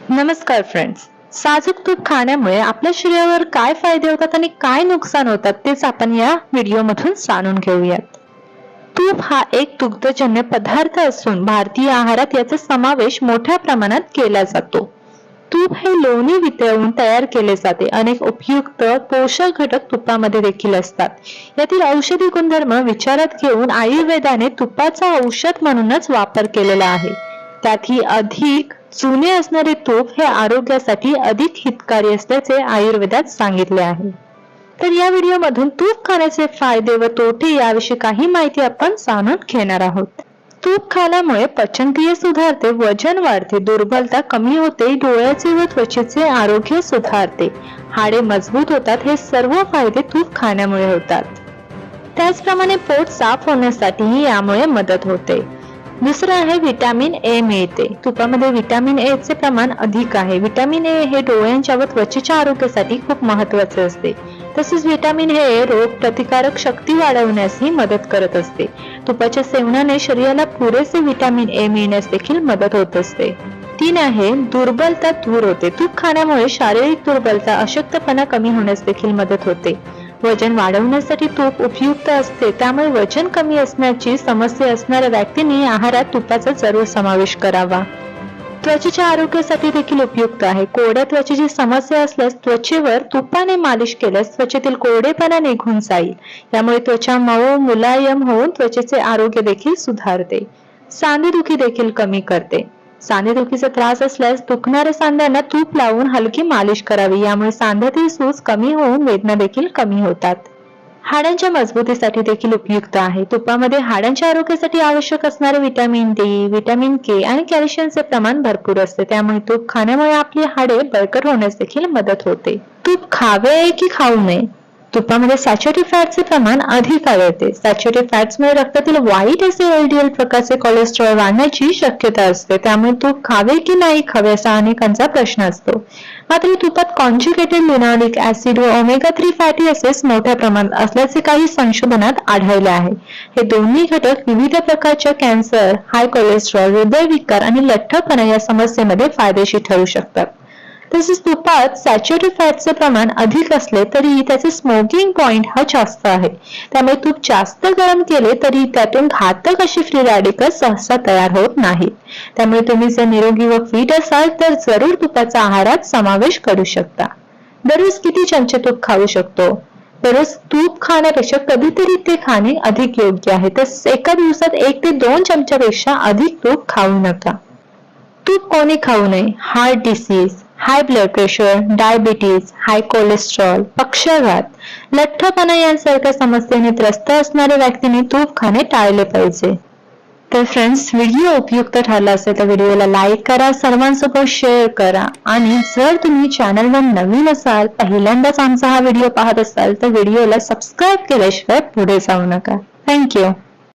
नमस्कार फ्रेंड्स. साजूक तूप खाण्यामुळे आपल्या शरीरावर काय फायदे होतात आणि काय नुकसान होतात तेच आपण या व्हिडिओमधून जाणून घेऊयात. तूप हा एक दुग्धजन्य पदार्थ असून भारतीय आहारात याचा समावेश मोठ्या प्रमाणात केला जातो. तूप हे लोणी वितळवून तयार केले जाते. अनेक उपयुक्त पोषक घटक तुपामध्ये देखील असतात. यातील औषधी गुणधर्म विचारात घेऊन आयुर्वेदाने तुपाचा औषध म्हणूनच वापर केलेला आहे. त्यातही अधिक जुने असणारे तूप हे आरोग्यासाठी अधिक हितकारी असल्याचे आयुर्वेदात सांगितले आहे. तर या व्हिडिओमधून तूप खाण्याचे फायदे व तोटे याविषयी काही माहिती आपण जाणून घेणार आहोत. तूप खाल्यामुळे पचनक्रिया सुधारते, वजन वाढते, दुर्बलता कमी होते, डोळ्याचे व त्वचेचे आरोग्य सुधारते, हाडे मजबूत होतात. हे सर्व फायदे तूप खाण्यामुळे होतात. त्याचप्रमाणे पोट साफ होण्यासाठीही यामुळे मदत होते. दुसरं आहे व्हिटॅमिन ए मिळते. तुपामध्ये व्हिटॅमिन ए चे प्रमाण अधिक आहे. व्हिटॅमिन ए हे डोळ्यांच्या व त्वचेच्या आरोग्यासाठी खूप महत्त्वाचे असते. तसेच व्हिटॅमिन ए रोग प्रतिकारक शक्ती वाढवण्यासही मदत करत असते. तुपाच्या सेवनाने शरीराला पुरेसे व्हिटॅमिन ए मिळण्यास देखील मदत होत असते. 3 आहे दुर्बलता दूर होते. तूप खाण्यामुळे शारीरिक दुर्बलता, अशक्तपणा कमी होण्यास देखील मदत होते. वजन वाढवण्यासाठी तूप उपयुक्त असते. त्यामुळे वजन कमी असण्याची समस्या असणाऱ्या व्यक्तींनी आहारात तुपाचा जरूर समावेश करावा. त्वचेच्या आरोग्यासाठी देखील उपयुक्त आहे. कोरड्या त्वचेची समस्या असल्यास त्वचेवर तुपाने मालिश केल्यास त्वचेतील कोरडेपणा निघून जाईल. यामुळे त्वचा मऊ मुलायम होऊन त्वचेचे आरोग्य देखील सुधारते. सांधेदुखी देखील कमी करते. सांधेदुखीचा त्रास असल्यास दुखणाऱ्या सांध्यांना तूप लावून हलकी मालिश करावी. यामुळे सांध्यातील सूज कमी होऊन वेदना देखील कमी होतात. हाडांच्या मजबूतीसाठी देखील उपयुक्त आहे. तुपामध्ये हाडांच्या आरोग्यासाठी आवश्यक असणारे व्हिटॅमिन डी, व्हिटॅमिन के आणि कॅल्शियमचे प्रमाण भरपूर असते. त्यामुळे तूप खाण्यामुळे आपली हाडे बळकट होण्यास देखील मदत होते. तूप खावे की खाऊ नये? तुपामध्ये सॅच्युरेटेड फॅटचे प्रमाण अधिक आढळते. सॅच्युरेटेड फॅट्समुळे रक्तातील वाईट असे एलडीएल प्रकारचे कोलेस्ट्रॉल वाढण्याची शक्यता असते. त्यामुळे तूप खावे की नाही खावे असा अनेकांचा प्रश्न असतो. मात्र तुपात कॉन्जुगेटेड लिनोलिक ऍसिड व ओमेगा 3 फॅटी ऍसिड्स मोठ्या प्रमाणात असल्याचे काही संशोधनात आढळले आहे. हे दोन्ही घटक विविध प्रकारच्या कॅन्सर, हाय कोलेस्ट्रॉल, हृदयविकार आणि लठ्ठपणा या समस्येमध्ये फायदेशीर ठरू शकतात. तसेच तुपात सॅच्युरेटेड फॅटचे प्रमाण अधिक असले तरी त्याचे स्मोकिंग पॉइंट हा जास्त आहे. त्यामुळे तूप जास्त गरम केले तरी त्यातून घातक अशी फ्री रॅडिकल्स सहसा तयार होत नाहीत. त्यामुळे तुम्ही जर निरोगी व फिट असाल तर जरूर तुपाचा आहारात समावेश करू शकता. दररोज किती चमचे तूप खाऊ शकतो? दररोज तूप खाण्यापेक्षा कधीतरी ते खाणे अधिक योग्य आहे. तसेच एका दिवसात 1 ते 2 चमच्यापेक्षा अधिक तूप खाऊ नका. तूप कोणी खाऊ नये? Heart disease, high blood pressure, diabetes, high cholesterol, पक्षाघात, लठ्ठपणा यांसारख्या समस्येने त्रस्त असणाऱ्या व्यक्तींनी तूप खाणे टाळले पाहिजे. तर फ्रेंड्स, व्हिडिओ उपयुक्त ठरला असेल तर व्हिडिओला लाईक करा, सर्वांसोबत शेअर करा आणि जर तुम्ही चॅनलवर नवीन असाल, पहिल्यांदाच आमचा हा व्हिडिओ पाहत असाल तर व्हिडिओला सबस्क्राईब केल्याशिवाय पुढे जाऊ नका. थँक्यू.